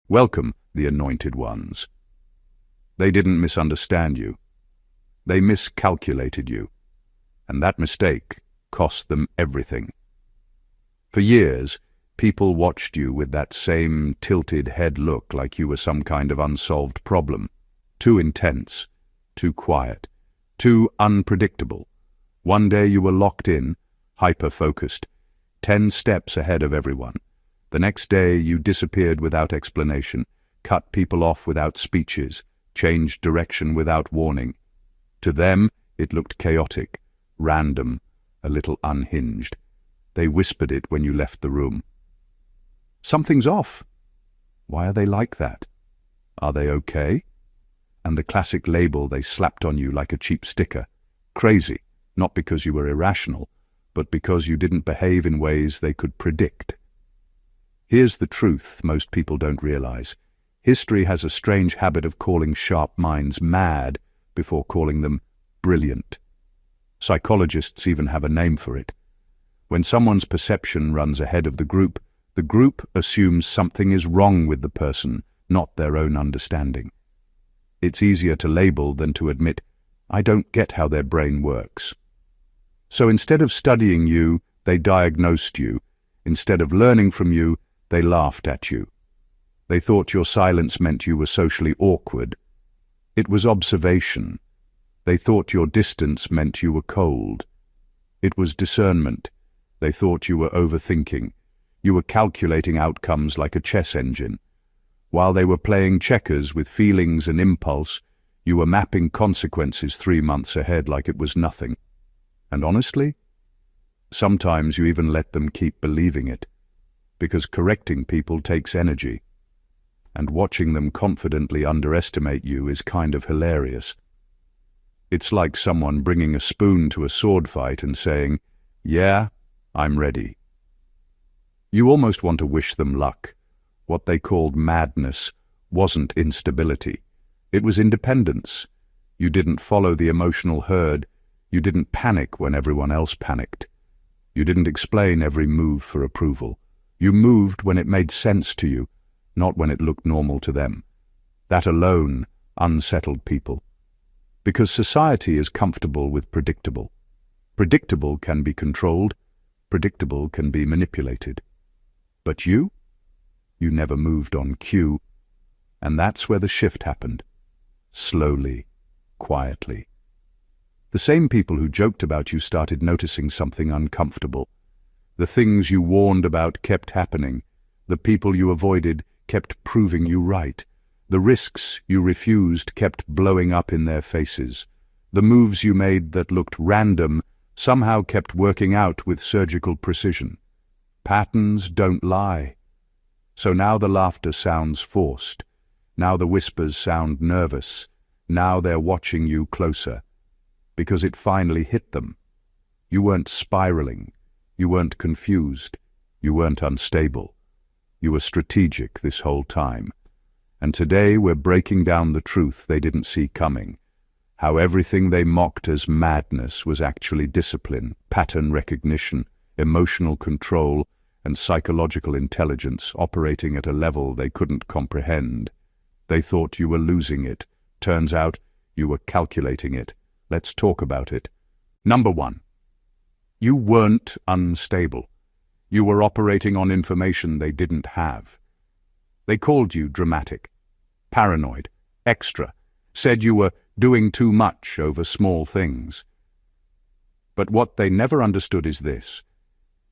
Welcome, the anointed ones. They didn't misunderstand you. They miscalculated you. And that mistake cost them everything. For years, people watched you with that same tilted head look, like you were some kind of unsolved problem. Too intense, too quiet, too unpredictable. One day you were locked in, hyper-focused, 10 steps ahead of everyone. The next day you disappeared without explanation, cut people off without speeches, changed direction without warning. To them, it looked chaotic, random, a little unhinged. They whispered it when you left the room. Something's off. Why are they like that? Are they okay? And the classic label they slapped on you like a cheap sticker. Crazy, not because you were irrational, but because you didn't behave in ways they could predict. Here's the truth most people don't realize. History has a strange habit of calling sharp minds mad before calling them brilliant. Psychologists even have a name for it. When someone's perception runs ahead of the group assumes something is wrong with the person, not their own understanding. It's easier to label than to admit, I don't get how their brain works. So instead of studying you, they diagnosed you. Instead of learning from you, they laughed at you. They thought your silence meant you were socially awkward. It was observation. They thought your distance meant you were cold. It was discernment. They thought you were overthinking. You were calculating outcomes like a chess engine. While they were playing checkers with feelings and impulse, you were mapping consequences 3 months ahead like it was nothing. And honestly, sometimes you even let them keep believing it, because correcting people takes energy, and watching them confidently underestimate you is kind of hilarious. It's like someone bringing a spoon to a sword fight and saying, "Yeah, I'm ready." You almost want to wish them luck. What they called madness wasn't instability. It was independence. You didn't follow the emotional herd. You didn't panic when everyone else panicked. You didn't explain every move for approval. You moved when it made sense to you, not when it looked normal to them. That alone unsettled people. Because society is comfortable with predictable. Predictable can be controlled. Predictable can be manipulated. But you never moved on cue. And that's where the shift happened. Slowly, quietly. The same people who joked about you started noticing something uncomfortable. The things you warned about kept happening. The people you avoided kept proving you right. The risks you refused kept blowing up in their faces. The moves you made that looked random somehow kept working out with surgical precision. Patterns don't lie. So now the laughter sounds forced. Now the whispers sound nervous. Now they're watching you closer. Because it finally hit them. You weren't spiraling. You weren't confused. You weren't unstable. You were strategic this whole time. And today we're breaking down the truth they didn't see coming. How everything they mocked as madness was actually discipline, pattern recognition, emotional control, and psychological intelligence operating at a level they couldn't comprehend. They thought you were losing it. Turns out you were calculating it. Let's talk about it. Number 1. You weren't unstable. You were operating on information they didn't have. They called you dramatic, paranoid, extra, said you were doing too much over small things. But what they never understood is this.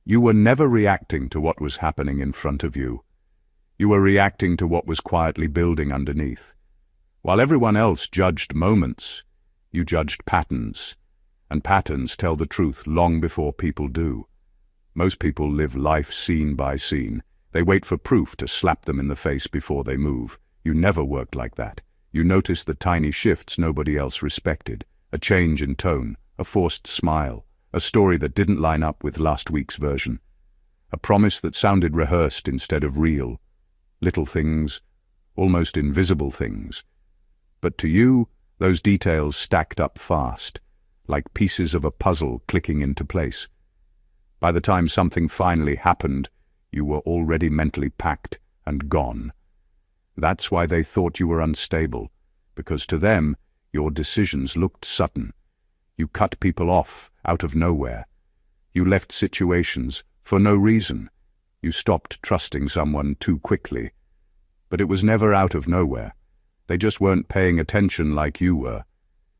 You were never reacting to what was happening in front of you. You were reacting to what was quietly building underneath. While everyone else judged moments, you judged patterns, and patterns tell the truth long before people do. Most people live life scene by scene. They wait for proof to slap them in the face before they move. You never worked like that. You noticed the tiny shifts nobody else respected. A change in tone, a forced smile, a story that didn't line up with last week's version. A promise that sounded rehearsed instead of real. Little things, almost invisible things. But to you, those details stacked up fast, like pieces of a puzzle clicking into place. By the time something finally happened, you were already mentally packed and gone. That's why they thought you were unstable, because to them, your decisions looked sudden. You cut people off out of nowhere. You left situations for no reason. You stopped trusting someone too quickly. But it was never out of nowhere. They just weren't paying attention like you were.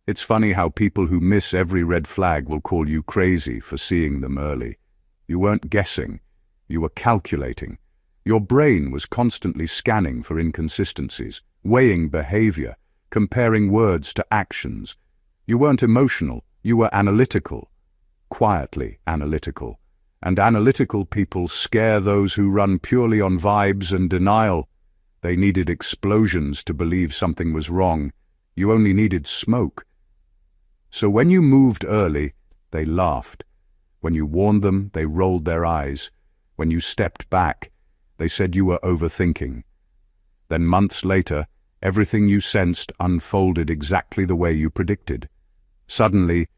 It's funny how people who miss every red flag will call you crazy for seeing them early. You weren't guessing. You were calculating. Your brain was constantly scanning for inconsistencies, weighing behavior, comparing words to actions. You weren't emotional. You were analytical. Quietly analytical. And analytical people scare those who run purely on vibes and denial. They needed explosions to believe something was wrong. You only needed smoke. So when you moved early, they laughed. When you warned them, they rolled their eyes. When you stepped back, they said you were overthinking. Then months later, everything you sensed unfolded exactly the way you predicted. Suddenly,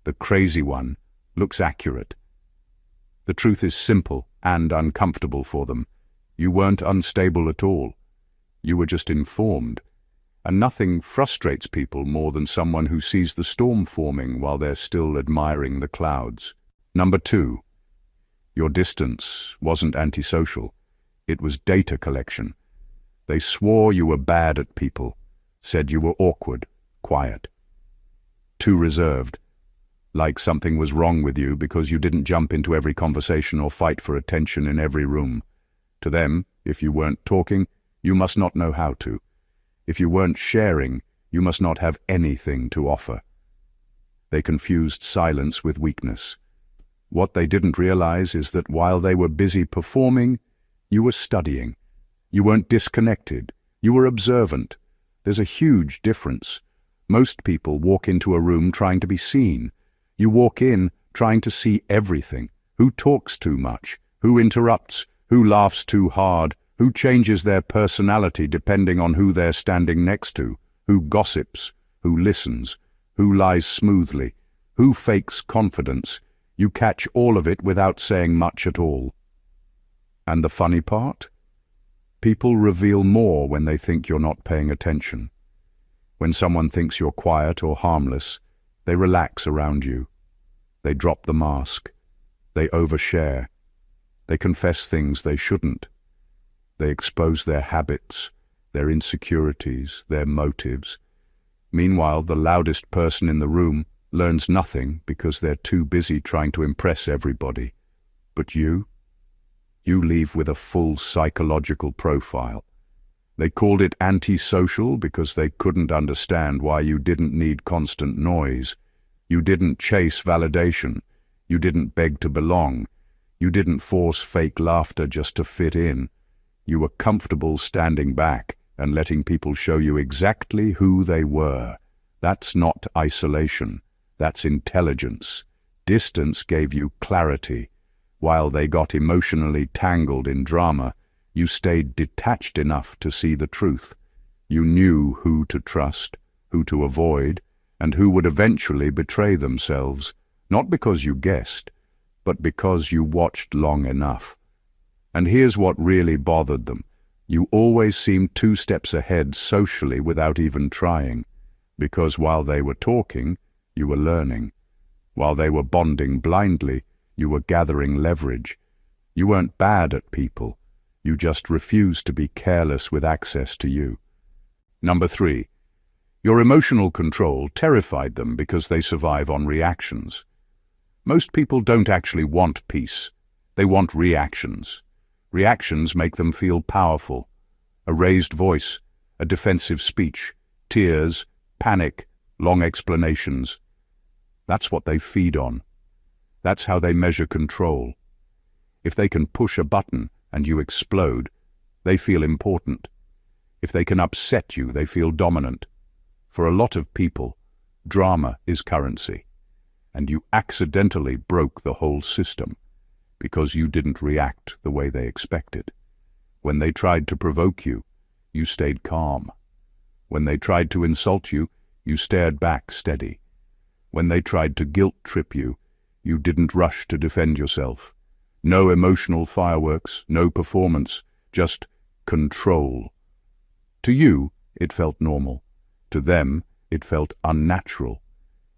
the crazy one looks accurate. The truth is simple and uncomfortable for them. You weren't unstable at all. You were just informed. And nothing frustrates people more than someone who sees the storm forming while they're still admiring the clouds. Number 2. Your distance wasn't antisocial. It was data collection. They swore you were bad at people, said you were awkward, quiet, too reserved, like something was wrong with you because you didn't jump into every conversation or fight for attention in every room. To them, if you weren't talking, you must not know how to. If you weren't sharing, you must not have anything to offer. They confused silence with weakness. What they didn't realize is that while they were busy performing, you were studying. You weren't disconnected. You were observant. There's a huge difference. Most people walk into a room trying to be seen. You walk in trying to see everything. Who talks too much? Who interrupts? Who laughs too hard? Who changes their personality depending on who they're standing next to? Who gossips? Who listens? Who lies smoothly? Who fakes confidence? You catch all of it without saying much at all. And the funny part? People reveal more when they think you're not paying attention. When someone thinks you're quiet or harmless, they relax around you. They drop the mask. They overshare. They confess things they shouldn't. They expose their habits, their insecurities, their motives. Meanwhile, the loudest person in the room learns nothing because they're too busy trying to impress everybody. But you leave with a full psychological profile. They called it antisocial because they couldn't understand why you didn't need constant noise. You didn't chase validation. You didn't beg to belong. You didn't force fake laughter just to fit in. You were comfortable standing back and letting people show you exactly who they were. That's not isolation. That's intelligence. Distance gave you clarity. While they got emotionally tangled in drama, you stayed detached enough to see the truth. You knew who to trust, who to avoid, and who would eventually betray themselves, not because you guessed, but because you watched long enough. And here's what really bothered them. You always seemed 2 steps ahead socially without even trying, because while they were talking, you were learning. While they were bonding blindly, you were gathering leverage. You weren't bad at people. You just refused to be careless with access to you. Number 3. Your emotional control terrified them because they survive on reactions. Most people don't actually want peace. They want reactions. Reactions make them feel powerful. A raised voice, a defensive speech, tears, panic, long explanations. That's what they feed on. That's how they measure control. If they can push a button and you explode, they feel important. If they can upset you, they feel dominant. For a lot of people, drama is currency. And you accidentally broke the whole system because you didn't react the way they expected. When they tried to provoke you, you stayed calm. When they tried to insult you, you stared back steady. When they tried to guilt-trip you, you didn't rush to defend yourself. No emotional fireworks, no performance, just control. To you, it felt normal. To them, it felt unnatural.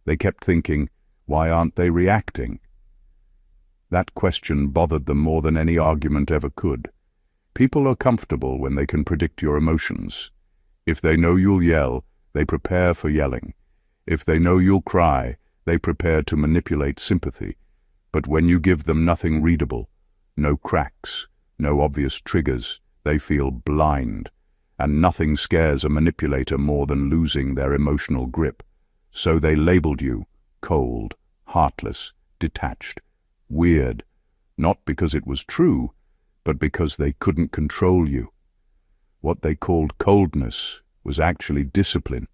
They kept thinking, why aren't they reacting? That question bothered them more than any argument ever could. People are comfortable when they can predict your emotions. If they know you'll yell, they prepare for yelling. If they know you'll cry, they prepare to manipulate sympathy. But when you give them nothing readable, no cracks, no obvious triggers, they feel blind. And nothing scares a manipulator more than losing their emotional grip. So they labeled you cold, heartless, detached, weird, not because it was true, but because they couldn't control you. What they called coldness was actually discipline.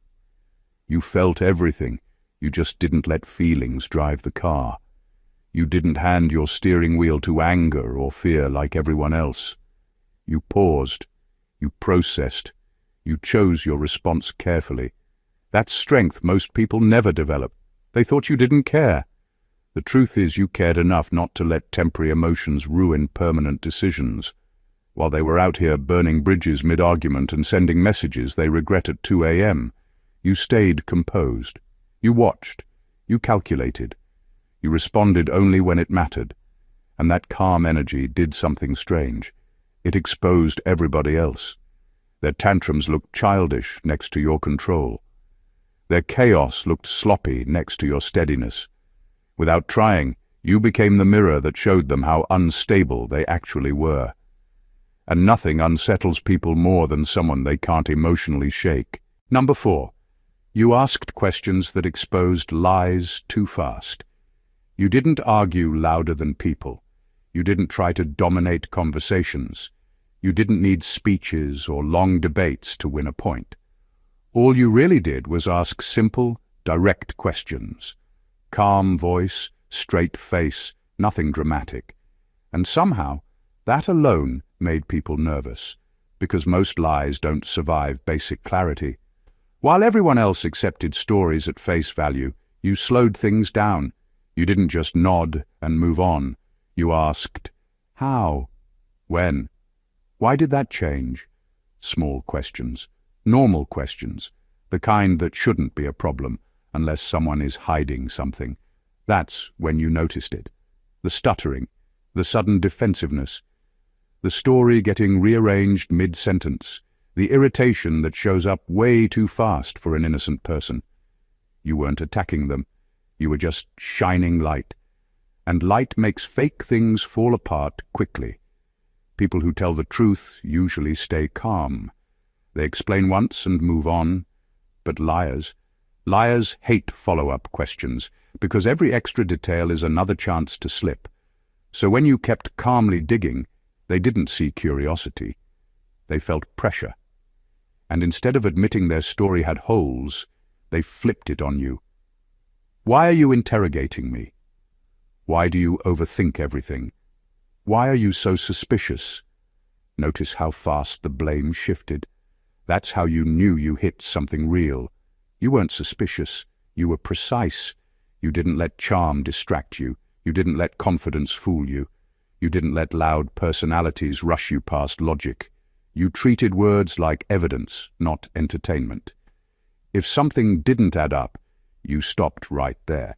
You felt everything, you just didn't let feelings drive the car. You didn't hand your steering wheel to anger or fear like everyone else. You paused, you processed, you chose your response carefully. That's strength most people never develop. They thought you didn't care. The truth is you cared enough not to let temporary emotions ruin permanent decisions. While they were out here burning bridges mid-argument and sending messages they regret at 2 a.m., you stayed composed. You watched. You calculated. You responded only when it mattered. And that calm energy did something strange. It exposed everybody else. Their tantrums looked childish next to your control. Their chaos looked sloppy next to your steadiness. Without trying, you became the mirror that showed them how unstable they actually were. And nothing unsettles people more than someone they can't emotionally shake. Number 4. You asked questions that exposed lies too fast. You didn't argue louder than people. You didn't try to dominate conversations. You didn't need speeches or long debates to win a point. All you really did was ask simple, direct questions. Calm voice, straight face, nothing dramatic. And somehow, that alone made people nervous, because most lies don't survive basic clarity. While everyone else accepted stories at face value, you slowed things down. You didn't just nod and move on. You asked, how? When? Why did that change? Small questions, normal questions, the kind that shouldn't be a problem unless someone is hiding something. That's when you noticed it. The stuttering, the sudden defensiveness, the story getting rearranged mid-sentence, the irritation that shows up way too fast for an innocent person. You weren't attacking them. You were just shining light. And light makes fake things fall apart quickly. People who tell the truth usually stay calm. They explain once and move on. But liars hate follow-up questions, because every extra detail is another chance to slip. So when you kept calmly digging, they didn't see curiosity. They felt pressure. And instead of admitting their story had holes, they flipped it on you. Why are you interrogating me? Why do you overthink everything? Why are you so suspicious? Notice how fast the blame shifted. That's how you knew you hit something real. You weren't suspicious. You were precise. You didn't let charm distract you. You didn't let confidence fool you. You didn't let loud personalities rush you past logic. You treated words like evidence, not entertainment. If something didn't add up, you stopped right there.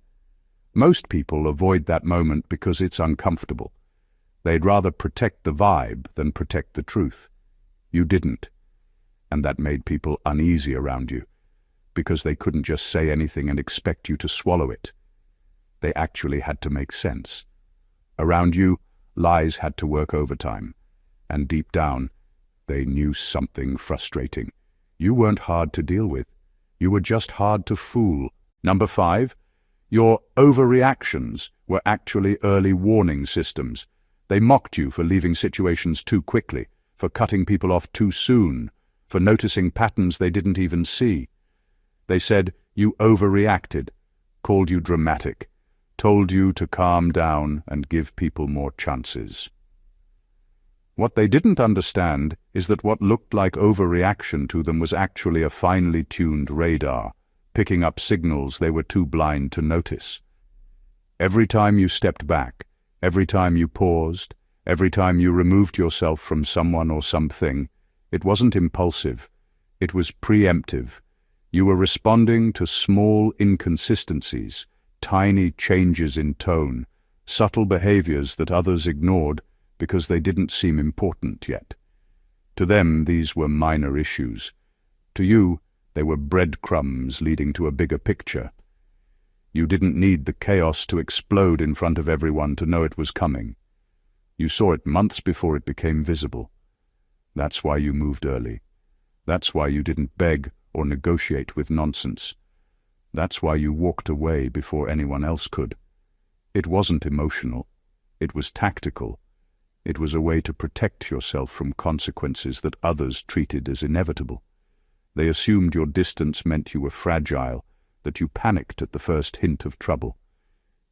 Most people avoid that moment because it's uncomfortable. They'd rather protect the vibe than protect the truth. You didn't. And that made people uneasy around you, because they couldn't just say anything and expect you to swallow it. They actually had to make sense. Around you, lies had to work overtime. And deep down, they knew something frustrating. You weren't hard to deal with. You were just hard to fool. Number 5, your overreactions were actually early warning systems. They mocked you for leaving situations too quickly, for cutting people off too soon, for noticing patterns they didn't even see. They said you overreacted, called you dramatic, told you to calm down and give people more chances. What they didn't understand is that what looked like overreaction to them was actually a finely tuned radar, picking up signals they were too blind to notice. Every time you stepped back, every time you paused, every time you removed yourself from someone or something, it wasn't impulsive. It was preemptive. You were responding to small inconsistencies, tiny changes in tone, subtle behaviors that others ignored because they didn't seem important yet. To them, these were minor issues. To you, they were breadcrumbs leading to a bigger picture. You didn't need the chaos to explode in front of everyone to know it was coming. You saw it months before it became visible. That's why you moved early. That's why you didn't beg or negotiate with nonsense. That's why you walked away before anyone else could. It wasn't emotional. It was tactical. It was a way to protect yourself from consequences that others treated as inevitable. They assumed your distance meant you were fragile, that you panicked at the first hint of trouble.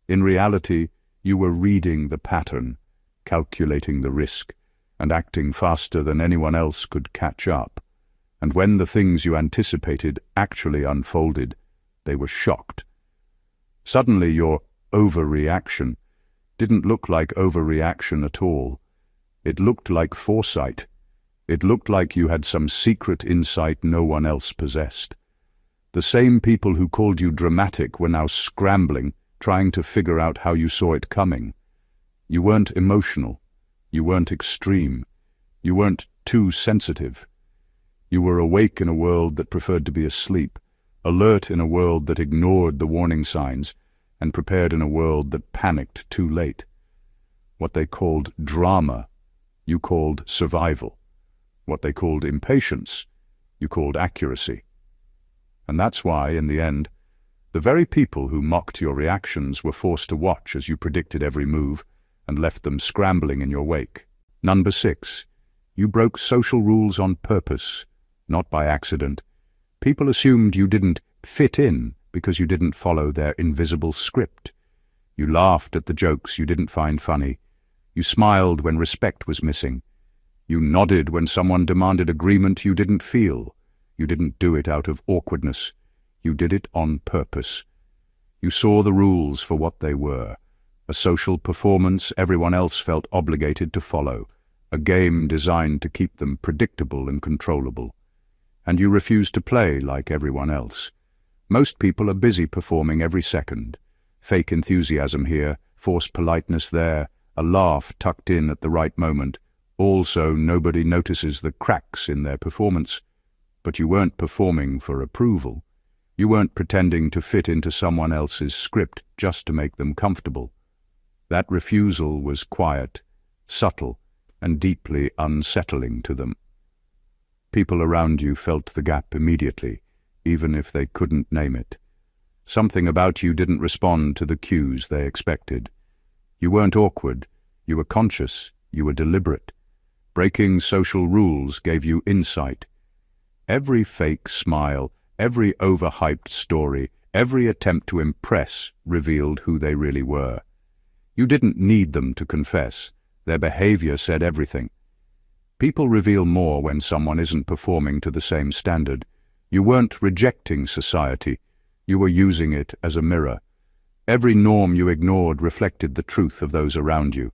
In reality, you were reading the pattern, calculating the risk, and acting faster than anyone else could catch up. And when the things you anticipated actually unfolded, they were shocked. Suddenly your overreaction didn't look like overreaction at all. It looked like foresight. It looked like you had some secret insight no one else possessed. The same people who called you dramatic were now scrambling, trying to figure out how you saw it coming. You weren't emotional. You weren't extreme. You weren't too sensitive. You were awake in a world that preferred to be asleep, alert in a world that ignored the warning signs, and prepared in a world that panicked too late. What they called drama, you called survival. What they called impatience, you called accuracy. And that's why, in the end, the very people who mocked your reactions were forced to watch as you predicted every move and left them scrambling in your wake. Number 6. You broke social rules on purpose, not by accident. People assumed you didn't fit in because you didn't follow their invisible script. You laughed at the jokes you didn't find funny. You smiled when respect was missing. You nodded when someone demanded agreement you didn't feel. You didn't do it out of awkwardness. You did it on purpose. You saw the rules for what they were, a social performance everyone else felt obligated to follow, a game designed to keep them predictable and controllable. And you refused to play like everyone else. Most people are busy performing every second. Fake enthusiasm here, forced politeness there, a laugh tucked in at the right moment. Also, nobody notices the cracks in their performance. But you weren't performing for approval. You weren't pretending to fit into someone else's script just to make them comfortable. That refusal was quiet, subtle, and deeply unsettling to them. People around you felt the gap immediately, even if they couldn't name it. Something about you didn't respond to the cues they expected. You weren't awkward, you were conscious, you were deliberate. Breaking social rules gave you insight. Every fake smile, every overhyped story, every attempt to impress revealed who they really were. You didn't need them to confess. Their behavior said everything. People reveal more when someone isn't performing to the same standard. You weren't rejecting society. You were using it as a mirror. Every norm you ignored reflected the truth of those around you.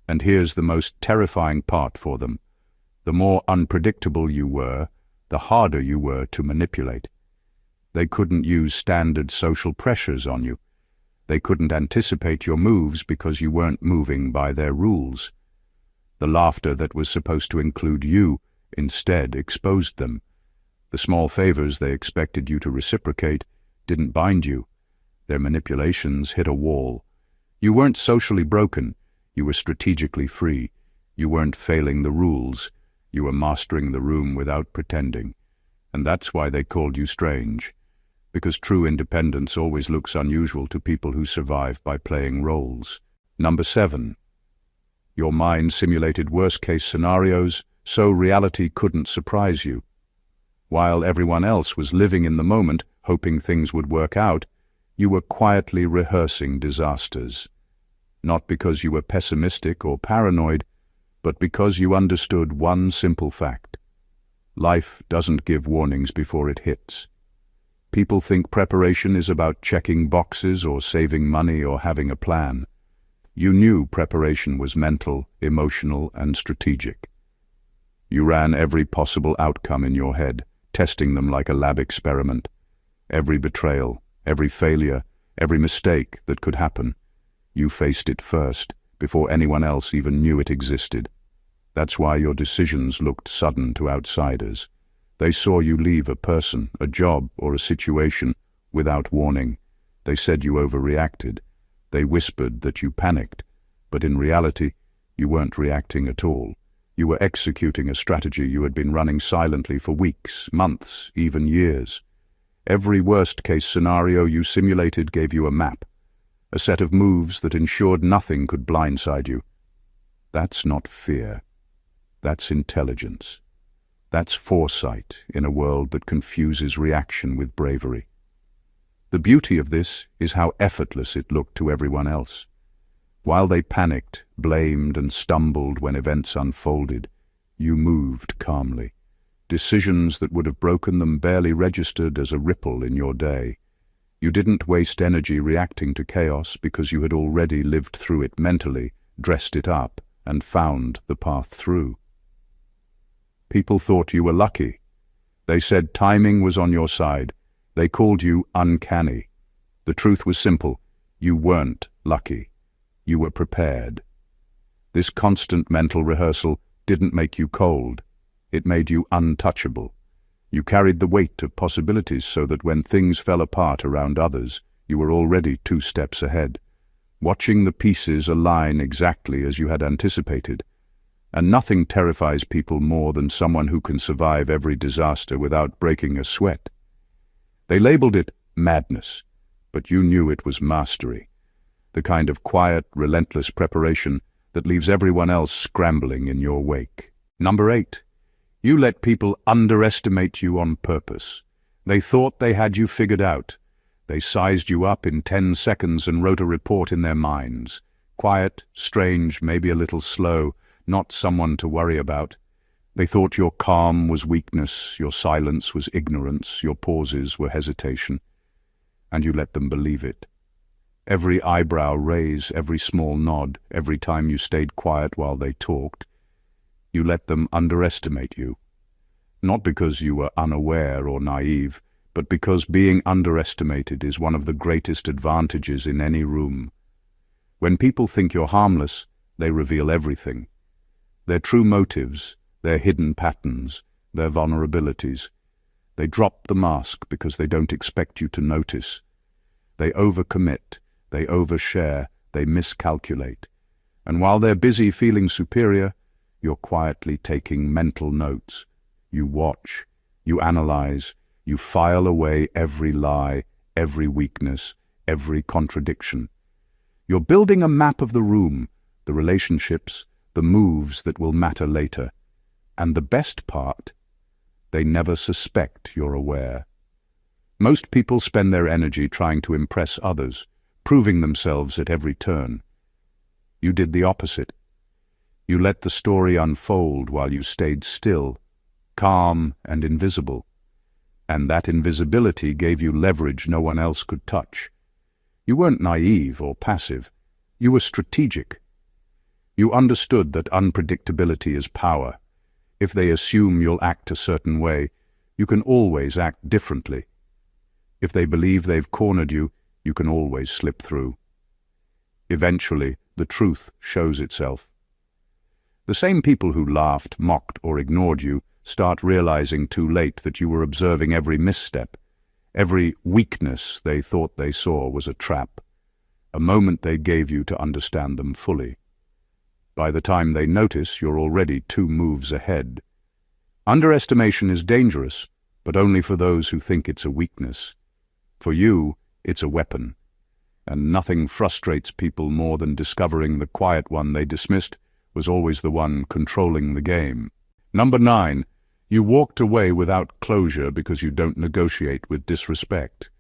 And here's the most terrifying part for them. The more unpredictable you were, the harder you were to manipulate. They couldn't use standard social pressures on you. They couldn't anticipate your moves because you weren't moving by their rules. The laughter that was supposed to include you instead exposed them. The small favors they expected you to reciprocate didn't bind you. Their manipulations hit a wall. You weren't socially broken. You were strategically free. You weren't failing the rules. You were mastering the room without pretending. And that's why they called you strange. Because true independence always looks unusual to people who survive by playing roles. Number 7. Your mind simulated worst-case scenarios, so reality couldn't surprise you. While everyone else was living in the moment, hoping things would work out, you were quietly rehearsing disasters. Not because you were pessimistic or paranoid, but because you understood one simple fact. Life doesn't give warnings before it hits. People think preparation is about checking boxes or saving money or having a plan. You knew preparation was mental, emotional, and strategic. You ran every possible outcome in your head, testing them like a lab experiment. Every betrayal, every failure, every mistake that could happen, you faced it first, before anyone else even knew it existed. That's why your decisions looked sudden to outsiders. They saw you leave a person, a job, or a situation without warning. They said you overreacted. They whispered that you panicked. But in reality, you weren't reacting at all. You were executing a strategy you had been running silently for weeks, months, even years. Every worst-case scenario you simulated gave you a map, a set of moves that ensured nothing could blindside you. That's not fear. That's intelligence. That's foresight in a world that confuses reaction with bravery. The beauty of this is how effortless it looked to everyone else. While they panicked, blamed, and stumbled when events unfolded, you moved calmly. Decisions that would have broken them barely registered as a ripple in your day. You didn't waste energy reacting to chaos because you had already lived through it mentally, dressed it up, and found the path through. People thought you were lucky. They said timing was on your side. They called you uncanny. The truth was simple. You weren't lucky. You were prepared. This constant mental rehearsal didn't make you cold. It made you untouchable. You carried the weight of possibilities so that when things fell apart around others, you were already 2 steps ahead, watching the pieces align exactly as you had anticipated. And nothing terrifies people more than someone who can survive every disaster without breaking a sweat. They labeled it madness, but you knew it was mastery, the kind of quiet, relentless preparation that leaves everyone else scrambling in your wake. Number 8. You let people underestimate you on purpose. They thought they had you figured out. They sized you up in 10 seconds and wrote a report in their minds. Quiet, strange, maybe a little slow, not someone to worry about. They thought your calm was weakness, your silence was ignorance, your pauses were hesitation. And you let them believe it. Every eyebrow raise, every small nod, every time you stayed quiet while they talked, you let them underestimate you. Not because you were unaware or naive, but because being underestimated is one of the greatest advantages in any room. When people think you're harmless, they reveal everything. Their true motives, their hidden patterns, their vulnerabilities. They drop the mask because they don't expect you to notice. They overcommit, they overshare, they miscalculate. And while they're busy feeling superior, you're quietly taking mental notes. You watch, you analyze, you file away every lie, every weakness, every contradiction. You're building a map of the room, the relationships, the moves that will matter later. And the best part, they never suspect you're aware. Most people spend their energy trying to impress others, proving themselves at every turn. You did the opposite. You let the story unfold while you stayed still, calm and invisible. And that invisibility gave you leverage no one else could touch. You weren't naive or passive. You were strategic. You understood that unpredictability is power. If they assume you'll act a certain way, you can always act differently. If they believe they've cornered you, you can always slip through. Eventually, the truth shows itself. The same people who laughed, mocked, or ignored you start realizing too late that you were observing every misstep. Every weakness they thought they saw was a trap, a moment they gave you to understand them fully. By the time they notice, you're already 2 moves ahead. Underestimation is dangerous, but only for those who think it's a weakness. For you, it's a weapon. And nothing frustrates people more than discovering the quiet one they dismissed was always the one controlling the game. Number 9. You walked away without closure because you don't negotiate with disrespect.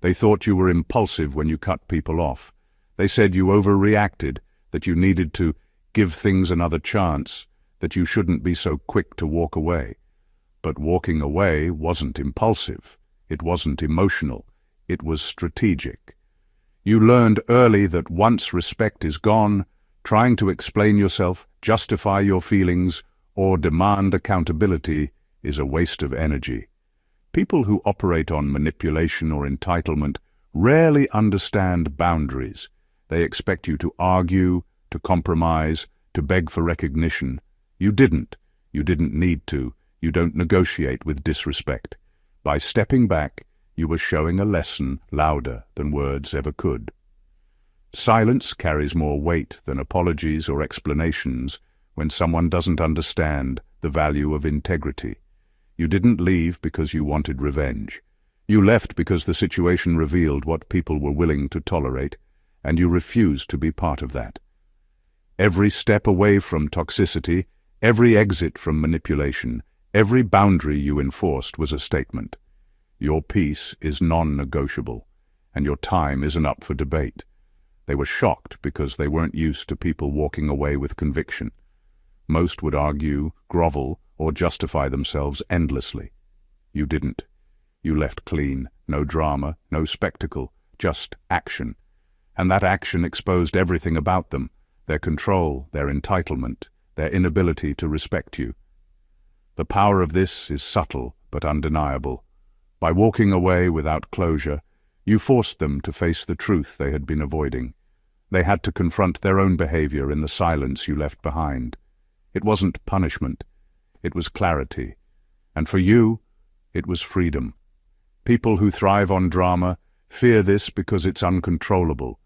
They thought you were impulsive when you cut people off. They said you overreacted, that you needed to give things another chance, that you shouldn't be so quick to walk away. But walking away wasn't impulsive. It wasn't emotional. It was strategic. You learned early that once respect is gone, trying to explain yourself, justify your feelings, or demand accountability is a waste of energy. People who operate on manipulation or entitlement rarely understand boundaries. They expect you to argue, to compromise, to beg for recognition. You didn't. You didn't need to. You don't negotiate with disrespect. By stepping back, you were showing a lesson louder than words ever could. Silence carries more weight than apologies or explanations when someone doesn't understand the value of integrity. You didn't leave because you wanted revenge. You left because the situation revealed what people were willing to tolerate, and you refused to be part of that. Every step away from toxicity, every exit from manipulation, every boundary you enforced was a statement. Your peace is non-negotiable, and your time isn't up for debate. They were shocked because they weren't used to people walking away with conviction. Most would argue, grovel, or justify themselves endlessly. You didn't. You left clean, no drama, no spectacle, just action. And that action exposed everything about them, their control, their entitlement, their inability to respect you. The power of this is subtle but undeniable. By walking away without closure, you forced them to face the truth they had been avoiding. They had to confront their own behavior in the silence you left behind. It wasn't punishment. It was clarity. And for you, it was freedom. People who thrive on drama fear this because it's uncontrollable.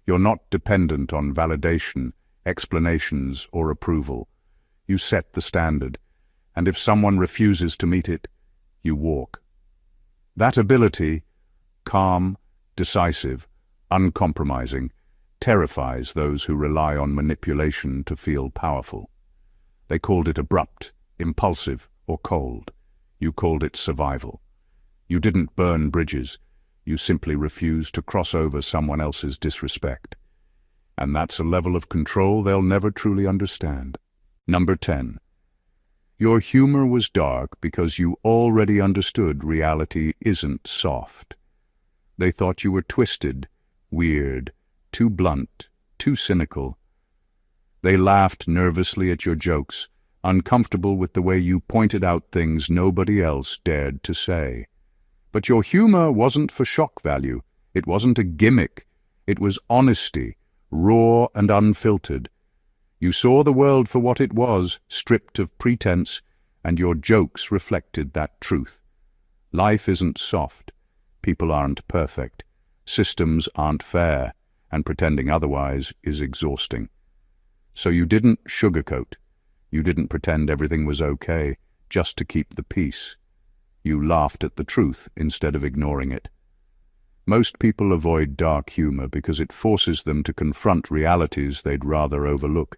You're not dependent on validation, explanations, or approval. You set the standard, and if someone refuses to meet it, you walk. That ability, calm, decisive, uncompromising, terrifies those who rely on manipulation to feel powerful. They called it abrupt, impulsive, or cold. You called it survival. You didn't burn bridges. You simply refused to cross over someone else's disrespect. And that's a level of control they'll never truly understand. Number 10. Your humor was dark because you already understood reality isn't soft. They thought you were twisted, weird, too blunt, too cynical. They laughed nervously at your jokes, uncomfortable with the way you pointed out things nobody else dared to say. But your humor wasn't for shock value. It wasn't a gimmick. It was honesty, raw and unfiltered. You saw the world for what it was, stripped of pretense, and your jokes reflected that truth. Life isn't soft. People aren't perfect. Systems aren't fair, and pretending otherwise is exhausting. So you didn't sugarcoat. You didn't pretend everything was okay, just to keep the peace. You laughed at the truth instead of ignoring it. Most people avoid dark humor because it forces them to confront realities they'd rather overlook.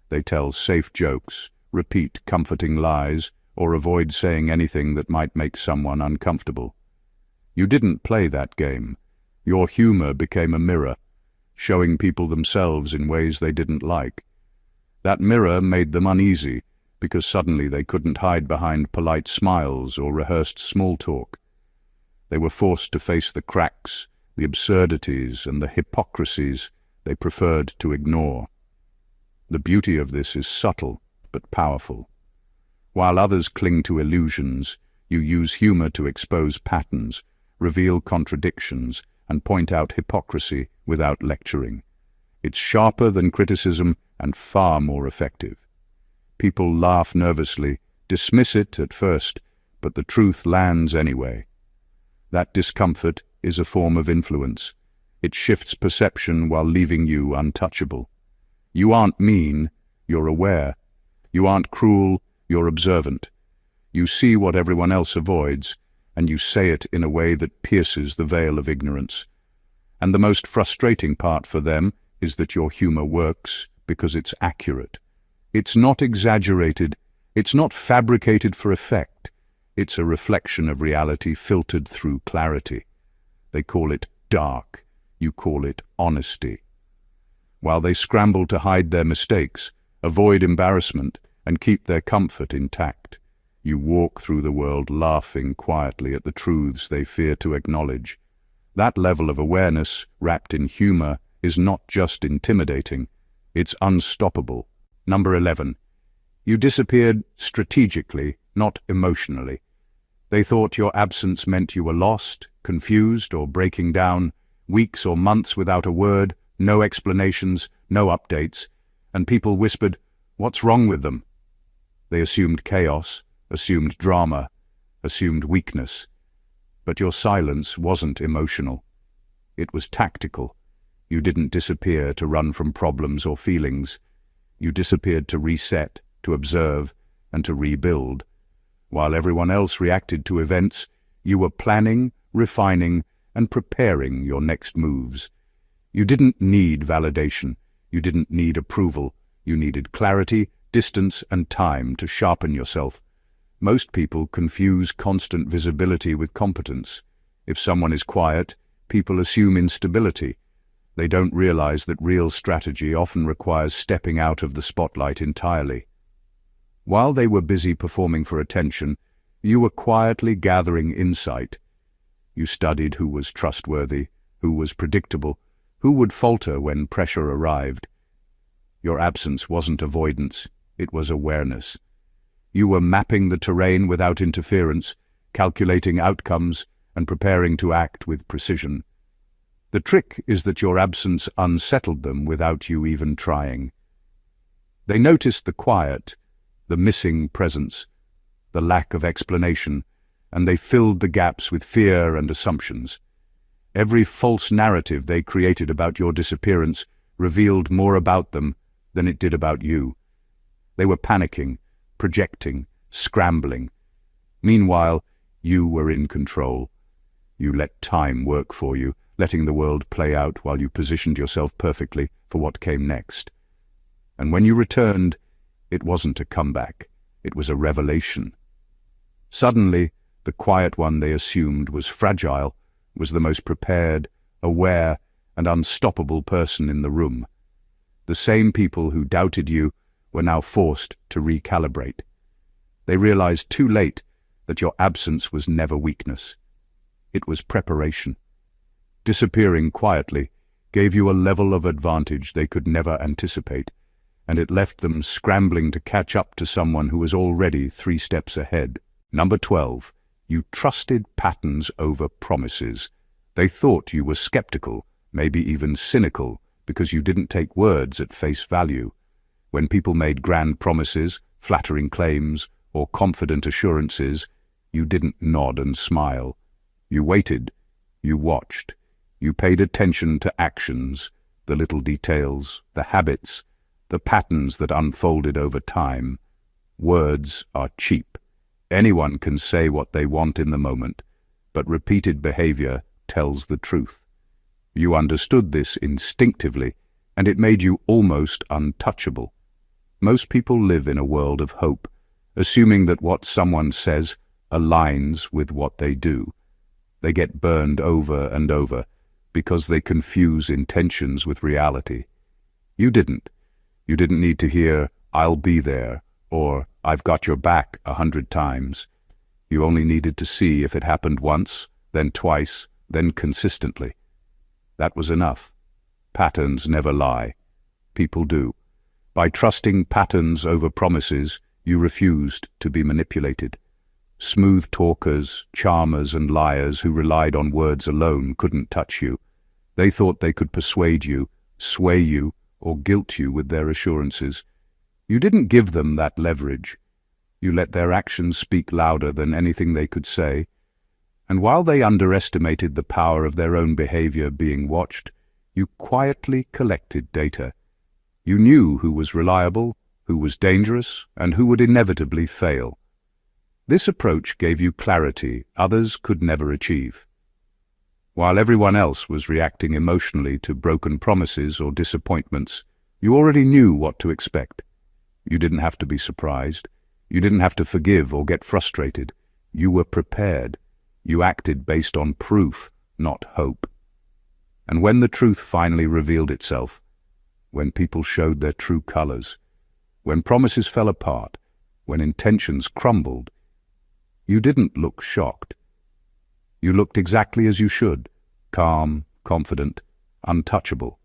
They tell safe jokes, repeat comforting lies, or avoid saying anything that might make someone uncomfortable. You didn't play that game. Your humor became a mirror, showing people themselves in ways they didn't like. That mirror made them uneasy, because suddenly they couldn't hide behind polite smiles or rehearsed small talk. They were forced to face the cracks, the absurdities, and the hypocrisies they preferred to ignore. The beauty of this is subtle but powerful. While others cling to illusions, you use humor to expose patterns, reveal contradictions, and point out hypocrisy without lecturing. It's sharper than criticism and far more effective. People laugh nervously, dismiss it at first, but the truth lands anyway. That discomfort is a form of influence. It shifts perception while leaving you untouchable. You aren't mean, you're aware. You aren't cruel, you're observant. You see what everyone else avoids, and you say it in a way that pierces the veil of ignorance. And the most frustrating part for them is that your humor works because it's accurate. It's not exaggerated. It's not fabricated for effect. It's a reflection of reality filtered through clarity. They call it dark. You call it honesty. While they scramble to hide their mistakes, avoid embarrassment, and keep their comfort intact, you walk through the world laughing quietly at the truths they fear to acknowledge. That level of awareness, wrapped in humor, is not just intimidating, it's unstoppable. Number 11. You disappeared strategically, not emotionally. They thought your absence meant you were lost, confused, or breaking down, weeks or months without a word, no explanations, no updates, and people whispered, "What's wrong with them?" They assumed chaos, assumed drama, assumed weakness. But your silence wasn't emotional. It was tactical. You didn't disappear to run from problems or feelings. You disappeared to reset, to observe, and to rebuild. While everyone else reacted to events, you were planning, refining, and preparing your next moves. You didn't need validation. You didn't need approval. You needed clarity, distance, and time to sharpen yourself. Most people confuse constant visibility with competence. If someone is quiet, people assume instability. They don't realize that real strategy often requires stepping out of the spotlight entirely. While they were busy performing for attention, you were quietly gathering insight. You studied who was trustworthy, who was predictable, who would falter when pressure arrived. Your absence wasn't avoidance, it was awareness. You were mapping the terrain without interference, calculating outcomes, and preparing to act with precision. The trick is that your absence unsettled them without you even trying. They noticed the quiet, the missing presence, the lack of explanation, and they filled the gaps with fear and assumptions. Every false narrative they created about your disappearance revealed more about them than it did about you. They were panicking, projecting, scrambling. Meanwhile, you were in control. You let time work for you, letting the world play out while you positioned yourself perfectly for what came next. And when you returned, it wasn't a comeback, it was a revelation. Suddenly, the quiet one they assumed was fragile, was the most prepared, aware, and unstoppable person in the room. The same people who doubted you were now forced to recalibrate. They realized too late that your absence was never weakness. It was preparation. Disappearing quietly gave you a level of advantage they could never anticipate, and it left them scrambling to catch up to someone who was already 3 steps ahead. Number 12. You trusted patterns over promises. They thought you were skeptical, maybe even cynical, because you didn't take words at face value. When people made grand promises, flattering claims, or confident assurances, you didn't nod and smile. You waited, you watched, you paid attention to actions, the little details, the habits, the patterns that unfolded over time. Words are cheap. Anyone can say what they want in the moment, but repeated behavior tells the truth. You understood this instinctively, and it made you almost untouchable. Most people live in a world of hope, assuming that what someone says aligns with what they do. They get burned over and over because they confuse intentions with reality. You didn't. You didn't need to hear, "I'll be there," or "I've got your back" 100 times. You only needed to see if it happened once, then twice, then consistently. That was enough. Patterns never lie. People do. By trusting patterns over promises, you refused to be manipulated. Smooth talkers, charmers, and liars who relied on words alone couldn't touch you. They thought they could persuade you, sway you, or guilt you with their assurances. You didn't give them that leverage. You let their actions speak louder than anything they could say. And while they underestimated the power of their own behavior being watched, you quietly collected data. You knew who was reliable, who was dangerous, and who would inevitably fail. This approach gave you clarity others could never achieve. While everyone else was reacting emotionally to broken promises or disappointments, you already knew what to expect. You didn't have to be surprised. You didn't have to forgive or get frustrated. You were prepared. You acted based on proof, not hope. And when the truth finally revealed itself, when people showed their true colors, when promises fell apart, when intentions crumbled, you didn't look shocked. You looked exactly as you should, calm, confident, untouchable.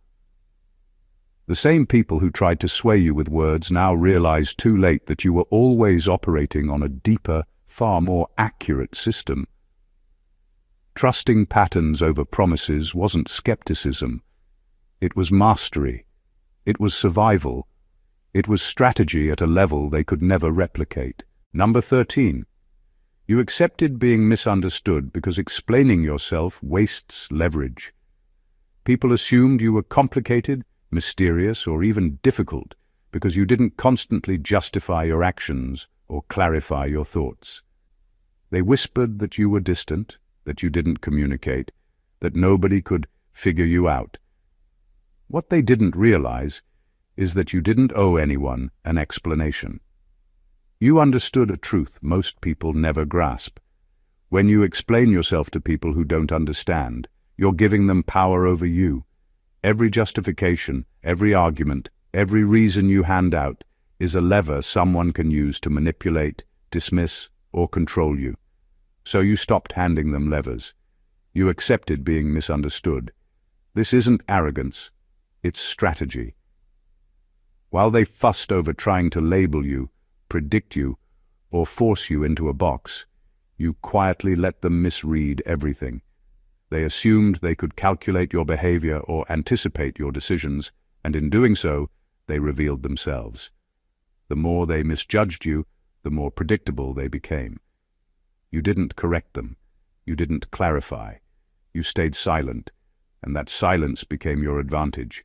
The same people who tried to sway you with words now realized too late that you were always operating on a deeper, far more accurate system. Trusting patterns over promises wasn't skepticism. It was mastery. It was survival. It was strategy at a level they could never replicate. Number 13. You accepted being misunderstood because explaining yourself wastes leverage. People assumed you were complicated, mysterious, or even difficult because you didn't constantly justify your actions or clarify your thoughts. They whispered that you were distant, that you didn't communicate, that nobody could figure you out. What they didn't realize is that you didn't owe anyone an explanation. You understood a truth most people never grasp. When you explain yourself to people who don't understand, you're giving them power over you. Every justification, every argument, every reason you hand out is a lever someone can use to manipulate, dismiss, or control you. So you stopped handing them levers. You accepted being misunderstood. This isn't arrogance, it's strategy. While they fussed over trying to label you, predict you, or force you into a box, you quietly let them misread everything. They assumed they could calculate your behavior or anticipate your decisions, and in doing so, they revealed themselves. The more they misjudged you, the more predictable they became. You didn't correct them. You didn't clarify. You stayed silent, and that silence became your advantage.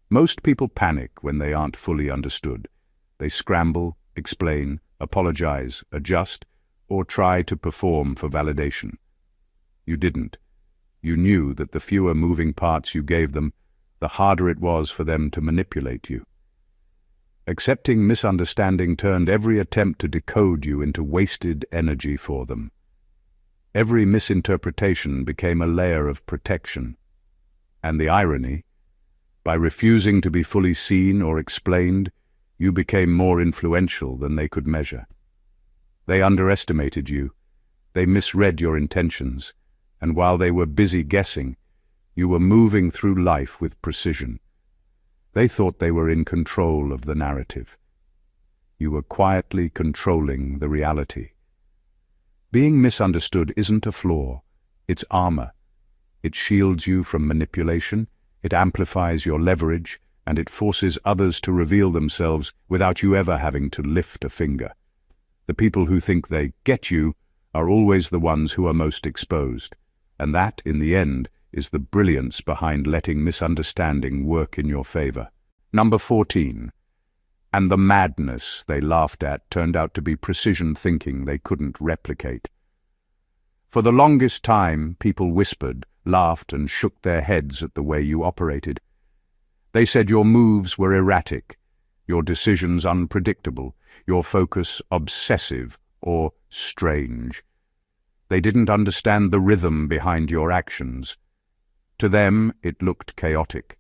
Most people panic when they aren't fully understood. They scramble, explain, apologize, adjust, or try to perform for validation. You didn't. You knew that the fewer moving parts you gave them, the harder it was for them to manipulate you. Accepting misunderstanding turned every attempt to decode you into wasted energy for them. Every misinterpretation became a layer of protection. And the irony, by refusing to be fully seen or explained, you became more influential than they could measure. They underestimated you. They misread your intentions. And while they were busy guessing, you were moving through life with precision. They thought they were in control of the narrative. You were quietly controlling the reality. Being misunderstood isn't a flaw, it's armor. It shields you from manipulation, it amplifies your leverage, and it forces others to reveal themselves without you ever having to lift a finger. The people who think they get you are always the ones who are most exposed, and that, in the end, is the brilliance behind letting misunderstanding work in your favor. Number 14. And the madness they laughed at turned out to be precision thinking they couldn't replicate. For the longest time, people whispered, laughed, and shook their heads at the way you operated. They said your moves were erratic, your decisions unpredictable, your focus obsessive or strange. They didn't understand the rhythm behind your actions. To them, it looked chaotic,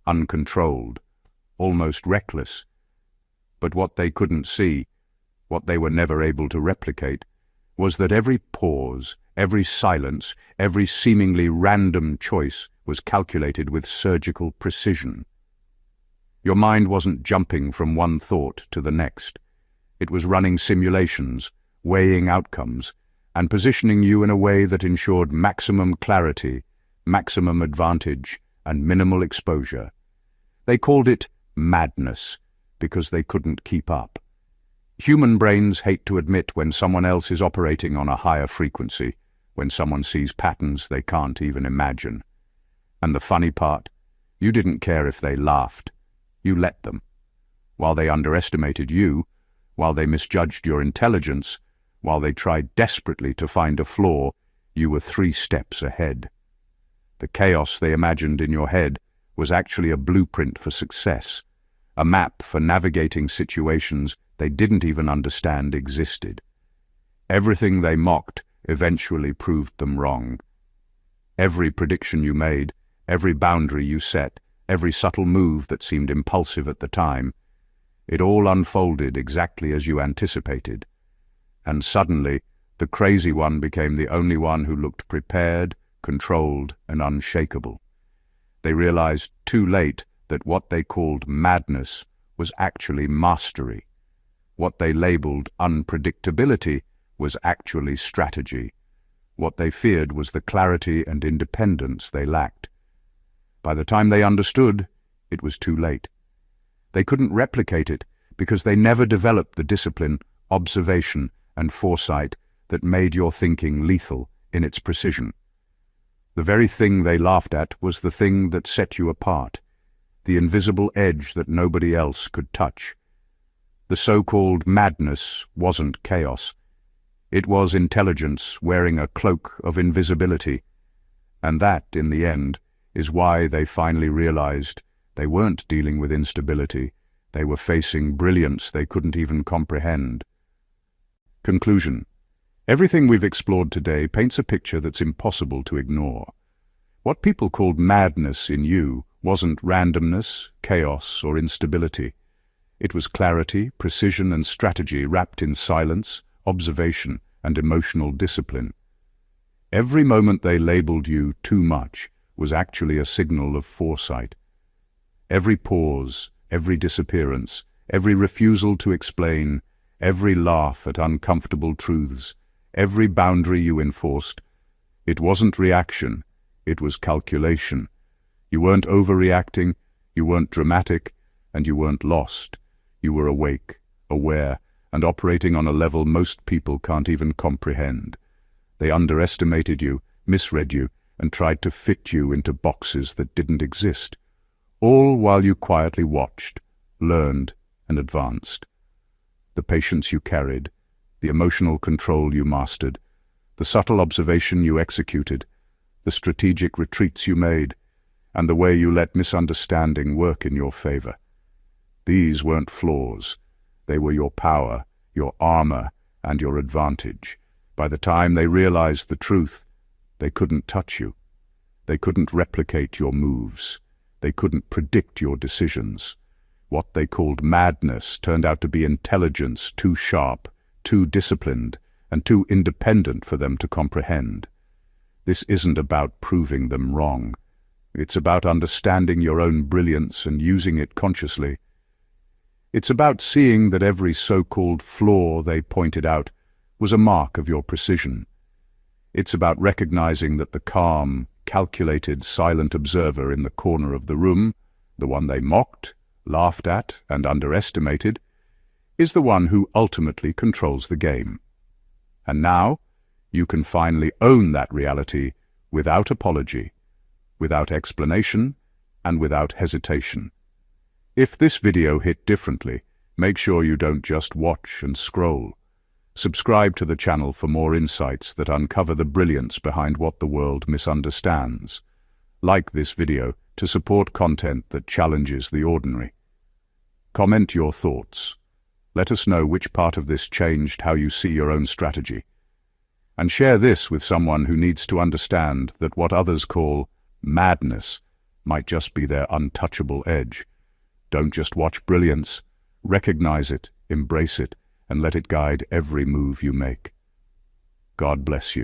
uncontrolled, almost reckless. But what they couldn't see, what they were never able to replicate, was that every pause, every silence, every seemingly random choice was calculated with surgical precision. Your mind wasn't jumping from one thought to the next. It was running simulations, weighing outcomes, and positioning you in a way that ensured maximum clarity, maximum advantage, and minimal exposure. They called it madness because they couldn't keep up. Human brains hate to admit when someone else is operating on a higher frequency, when someone sees patterns they can't even imagine. And the funny part, you didn't care if they laughed. You let them. While they underestimated you, while they misjudged your intelligence, while they tried desperately to find a flaw, you were 3 steps ahead. The chaos they imagined in your head was actually a blueprint for success, a map for navigating situations they didn't even understand existed. Everything they mocked eventually proved them wrong. Every prediction you made, every boundary you set, every subtle move that seemed impulsive at the time, it all unfolded exactly as you anticipated. And suddenly, the crazy one became the only one who looked prepared, controlled, and unshakable. They realized too late that what they called madness was actually mastery. What they labeled unpredictability was actually strategy. What they feared was the clarity and independence they lacked. By the time they understood, it was too late. They couldn't replicate it because they never developed the discipline, observation, and foresight that made your thinking lethal in its precision. The very thing they laughed at was the thing that set you apart, the invisible edge that nobody else could touch. The so-called madness wasn't chaos. It was intelligence wearing a cloak of invisibility. And that, in the end, is why they finally realized they weren't dealing with instability. They were facing brilliance they couldn't even comprehend. Conclusion. Everything we've explored today paints a picture that's impossible to ignore. What people called madness in you wasn't randomness, chaos, or instability. It was clarity, precision, and strategy wrapped in silence, observation, and emotional discipline. Every moment they labeled you too much was actually a signal of foresight. Every pause, every disappearance, every refusal to explain, every laugh at uncomfortable truths, every boundary you enforced, it wasn't reaction, it was calculation. You weren't overreacting, you weren't dramatic, and you weren't lost. You were awake, aware, and operating on a level most people can't even comprehend. They underestimated you, misread you, and tried to fit you into boxes that didn't exist, all while you quietly watched, learned, and advanced. The patience you carried, the emotional control you mastered, the subtle observation you executed, the strategic retreats you made, and the way you let misunderstanding work in your favor. These weren't flaws. They were your power, your armor, and your advantage. By the time they realized the truth, they couldn't touch you. They couldn't replicate your moves. They couldn't predict your decisions. What they called madness turned out to be intelligence too sharp, too disciplined, and too independent for them to comprehend. This isn't about proving them wrong. It's about understanding your own brilliance and using it consciously. It's about seeing that every so-called flaw they pointed out was a mark of your precision. It's about recognizing that the calm, calculated, silent observer in the corner of the room, the one they mocked, laughed at, and underestimated, is the one who ultimately controls the game. And now, you can finally own that reality without apology, without explanation, and without hesitation. If this video hit differently, make sure you don't just watch and scroll. Subscribe to the channel for more insights that uncover the brilliance behind what the world misunderstands. Like this video to support content that challenges the ordinary. Comment your thoughts. Let us know which part of this changed how you see your own strategy. And share this with someone who needs to understand that what others call madness might just be their untouchable edge. Don't just watch brilliance. Recognize it, embrace it, and let it guide every move you make. God bless you.